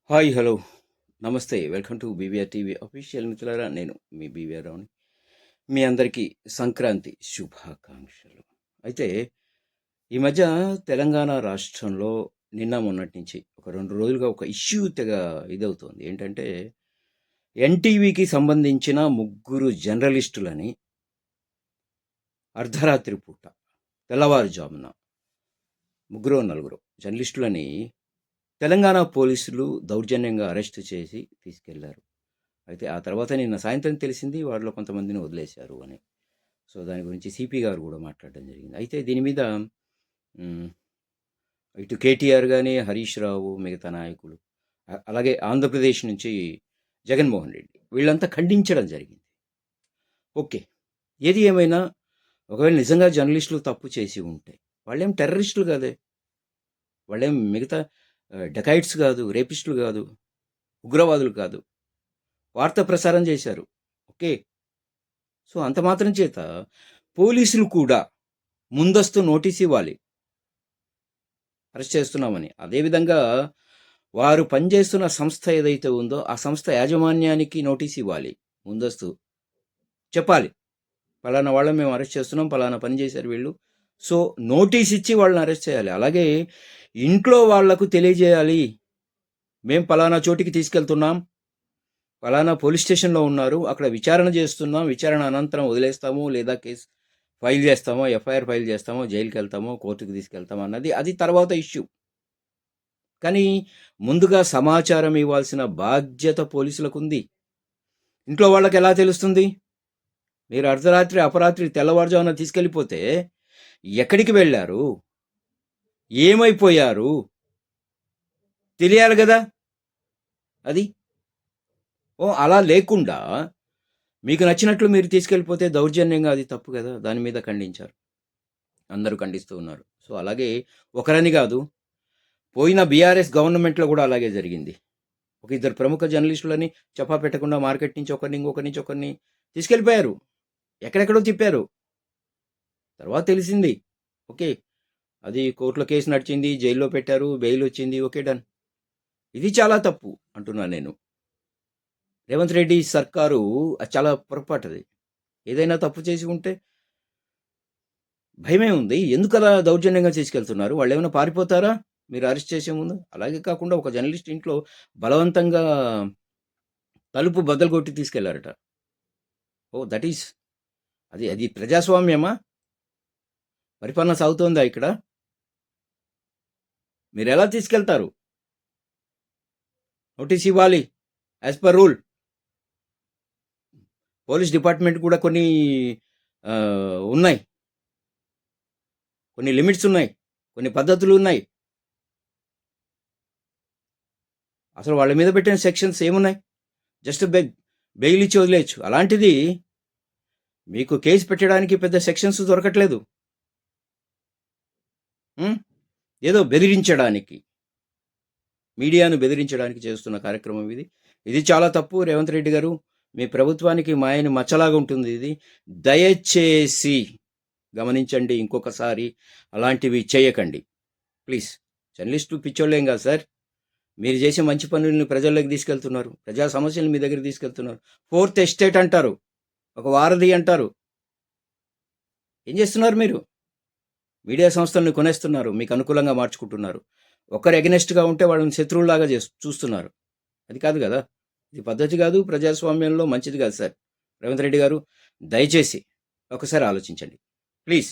Hi hello నమస్తే welcome to BVR TV official మిత్రులారా నేను మీ బీవీఆర్ రావుని మీ అందరికీ సంక్రాంతి శుభాకాంక్షలు. అయితే ఈ మధ్య తెలంగాణ రాష్ట్రంలో నిన్న మొన్నటి నుంచి ఒక 2 రోజులుగా ఒక ఇష్యూ తెగ ఇదవుతోంది. ఏంటంటే ఎన్టీవీకి సంబంధించిన ముగ్గురు జర్నలిస్టులని అర్ధరాత్రి పూట తెల్లవారుజామున నలుగురు జర్నలిస్టులని తెలంగాణ పోలీసులు దౌర్జన్యంగా అరెస్ట్ చేసి తీసుకెళ్లారు. అయితే ఆ తర్వాత నిన్న సాయంత్రం తెలిసింది వాళ్ళలో కొంతమందిని వదిలేశారు అని. సో దాని గురించి సిపి గారు కూడా మాట్లాడడం జరిగింది. అయితే దీని మీద ఇటు కేటీఆర్ కానీ, హరీష్ రావు, మిగతా నాయకులు, అలాగే ఆంధ్రప్రదేశ్ నుంచి జగన్మోహన్ రెడ్డి వీళ్ళంతా ఖండించడం జరిగింది. ఓకే, ఏది ఏమైనా ఒకవేళ నిజంగా జర్నలిస్టులు తప్పు చేసి ఉంటే వాళ్ళేం టెర్రరిస్టులు కాదే, వాళ్ళేం మిగతా డెకాయిట్స్ కాదు, రేపిస్టులు కాదు, ఉగ్రవాదులు కాదు, వార్త ప్రసారం చేశారు. ఓకే, సో అంత మాత్రం చేత పోలీసులు కూడా ముందస్తు నోటీస్ ఇవ్వాలి అరెస్ట్ చేస్తున్నామని. అదేవిధంగా వారు పనిచేస్తున్న సంస్థ ఏదైతే ఉందో ఆ సంస్థ యాజమాన్యానికి నోటీస్ ఇవ్వాలి, ముందస్తు చెప్పాలి, పలానా వాళ్ళని మేము అరెస్ట్ చేస్తున్నాం, పలానా పని చేశారు వీళ్ళు, సో నోటీస్ ఇచ్చి వాళ్ళని అరెస్ట్ చేయాలి. అలాగే ఇంట్లో వాళ్లకు తెలియజేయాలి, మేము పలానా చోటికి తీసుకెళ్తున్నాం, పలానా పోలీస్ స్టేషన్లో ఉన్నారు, అక్కడ విచారణ చేస్తున్నాం, విచారణ అనంతరం వదిలేస్తాము, లేదా కేసు ఫైల్ చేస్తామో, ఎఫ్ఐఆర్ ఫైల్ చేస్తామో, జైలుకి వెళ్తామో, కోర్టుకు తీసుకెళ్తామో అన్నది అది తర్వాత ఇష్యూ. కానీ ముందుగా సమాచారం ఇవ్వాల్సిన బాధ్యత పోలీసులకు ఉంది. ఇంట్లో వాళ్ళకి ఎలా తెలుస్తుంది? మీరు అర్ధరాత్రి అపరాత్రి తెల్లవారుజామున తీసుకెళ్ళిపోతే ఎక్కడికి వెళ్ళారు, ఏమైపోయారు తెలియాలి కదా. అది అలా లేకుండా మీకు నచ్చినట్లు మీరు తీసుకెళ్ళిపోతే దౌర్జన్యంగా అది తప్పు కదా. దాని మీద ఖండించారు, అందరూ ఖండిస్తూ ఉన్నారు. సో అలాగే ఒకరని కాదు, పోయిన బీఆర్ఎస్ గవర్నమెంట్లో కూడా అలాగే జరిగింది. ఒక ఇద్దరు ప్రముఖ జర్నలిస్టులని చెప్పా పెట్టకుండా మార్కెట్ నుంచి ఒకరిని, ఇంకొకరి నుంచి ఒకరిని తీసుకెళ్ళిపోయారు, ఎక్కడెక్కడో తిప్పారు. తర్వాత తెలిసింది, ఓకే అది కోర్టులో కేసు నడిచింది, జైల్లో పెట్టారు, బెయిల్ వచ్చింది, ఓకే డన్. ఇది చాలా తప్పు అంటున్నాను నేను. రేవంత్ రెడ్డి సర్కారు చాలా పొరపాటుది. ఏదైనా తప్పు చేసి ఉంటే భయమే ఉంది, ఎందుకు అలా దౌర్జన్యంగా తీసుకెళ్తున్నారు? వాళ్ళు ఏమైనా పారిపోతారా మీరు అరెస్ట్ చేసే ముందు? అలాగే కాకుండా ఒక జర్నలిస్ట్ ఇంట్లో బలవంతంగా తలుపు బద్దలు కొట్టి తీసుకెళ్లారట. దట్ ఈస్ అది అది ప్రజాస్వామ్యమా? పరిపాలన సాగుతోందా ఇక్కడ? మీరు ఎలా తీసుకెళ్తారు? నోటీస్ ఇవ్వాలి as per rule. Police department కూడా కొన్ని ఉన్నాయి, కొన్ని లిమిట్స్ ఉన్నాయి, కొన్ని పద్ధతులు ఉన్నాయి. అసలు వాళ్ళ మీద పెట్టిన సెక్షన్స్ ఏమున్నాయి? జస్ట్ బెయిల్ ఇచ్చి వదిలేయచ్చు. అలాంటిది మీకు కేసు పెట్టడానికి పెద్ద సెక్షన్స్ దొరకట్లేదు. ఏదో బెదిరించడానికి, మీడియాను బెదిరించడానికి చేస్తున్న కార్యక్రమం ఇది. ఇది చాలా తప్పు. రేవంత్ రెడ్డి గారు, మీ ప్రభుత్వానికి మాయని మచ్చలాగా ఉంటుంది ఇది. దయచేసి గమనించండి, ఇంకొకసారి అలాంటివి చేయకండి ప్లీజ్. జర్నలిస్టు పిచ్చోళ్ళేం కాదు సార్, మీరు చేసే మంచి పనులను ప్రజల్లోకి తీసుకెళ్తున్నారు, ప్రజా సమస్యలు మీ దగ్గర తీసుకెళ్తున్నారు. ఫోర్త్ ఎస్టేట్ అంటారు, ఒక వారధి అంటారు. ఏం చేస్తున్నారు మీరు? మీడియా సంస్థలను కొనేస్తున్నారు, మీకు అనుకూలంగా మార్చుకుంటున్నారు. ఒకరు ఎగనెస్ట్గా ఉంటే వాళ్ళని శత్రువులాగా చూస్తున్నారు. అది కాదు కదా, ఇది పద్ధతి కాదు, ప్రజాస్వామ్యంలో మంచిది కాదు సార్. రేవంత్ రెడ్డి గారు, దయచేసి ఒకసారి ఆలోచించండి ప్లీజ్.